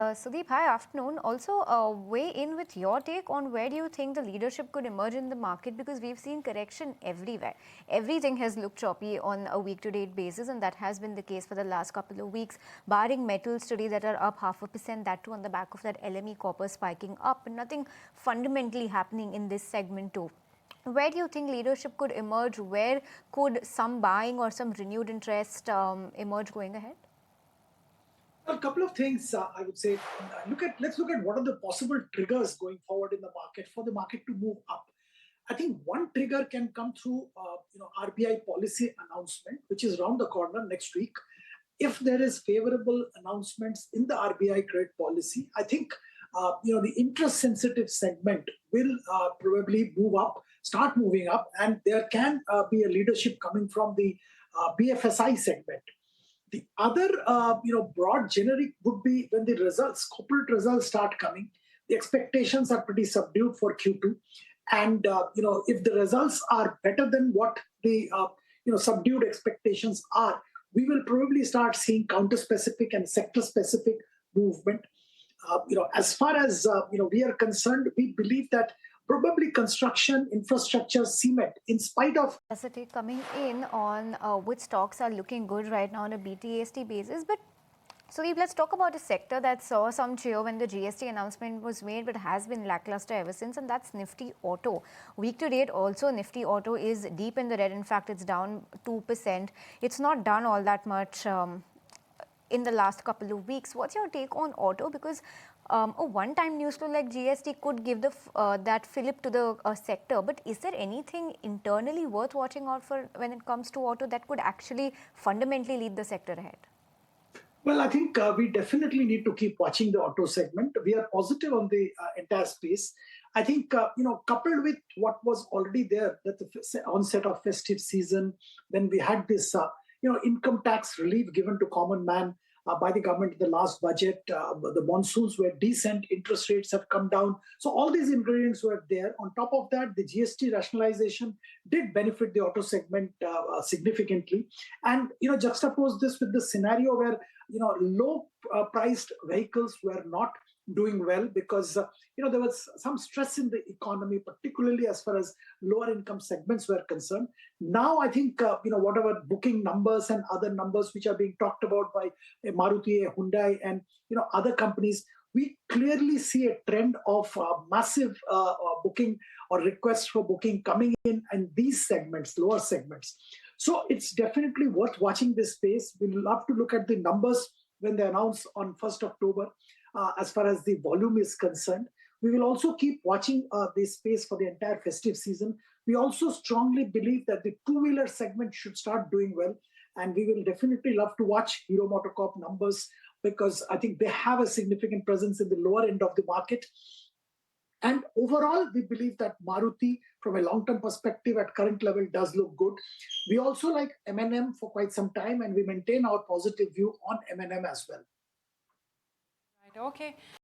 Sudeep, hi, afternoon. Also, weigh in with your take on where do you think the leadership could emerge in the market, because we've seen correction everywhere. Everything has looked choppy on a week-to-date basis, and that has been the case for the last couple of weeks, barring metals today that are up 0.5%, that too on the back of that LME copper spiking up, and nothing fundamentally happening in this segment too. Where do you think leadership could emerge? Where could some buying or some renewed interest emerge going ahead? A couple of things I would say. Let's look at what are the possible triggers going forward in the market for the market to move up. I think one trigger can come through RBI policy announcement, which is around the corner next week. If there is favorable announcements in the RBI credit policy, I think the interest sensitive segment will probably move up, start moving up, and there can be a leadership coming from the BFSI segment. The other, broad generic would be when the corporate results start coming. The expectations are pretty subdued for Q2, and if the results are better than what the subdued expectations are, we will probably start seeing counter-specific and sector-specific movement. As far as we are concerned, we believe that probably construction, infrastructure, cement, in spite of Capacity coming in on which stocks are looking good right now on a BTST basis. But Sudeep, let's talk about a sector that saw some cheer when the GST announcement was made, but has been lackluster ever since, and that's Nifty Auto. Week to date, also Nifty Auto is deep in the red. In fact, it's down 2%. It's not done all that much in the last couple of weeks. What's your take on auto? Because a one-time news flow like GST could give that fillip to the sector. But is there anything internally worth watching out for when it comes to auto that could actually fundamentally lead the sector ahead? Well, I think we definitely need to keep watching the auto segment. We are positive on the entire space. I think, coupled with what was already there, that the onset of festive season, then we had this, income tax relief given to common man by the government in the last budget. The monsoons were decent, interest rates have come down. So all these ingredients were there. On top of that, the GST rationalization did benefit the auto segment significantly. And, juxtapose this with the scenario where, low priced vehicles were not doing well because there was some stress in the economy, particularly as far as lower income segments were concerned. Now I think whatever booking numbers and other numbers which are being talked about by Maruti, Hyundai, and other companies, we clearly see a trend of massive booking or requests for booking coming in these segments, lower segments. So it's definitely worth watching this space. We'll love to look at the numbers when they announce on 1st October. As far as the volume is concerned, we will also keep watching this space for the entire festive season. We also strongly believe that the two-wheeler segment should start doing well, and we will definitely love to watch Hero MotoCorp numbers because I think they have a significant presence in the lower end of the market. And overall, we believe that Maruti, from a long-term perspective at current level, does look good. We also like M&M for quite some time, and we maintain our positive view on M&M as well. Right, okay.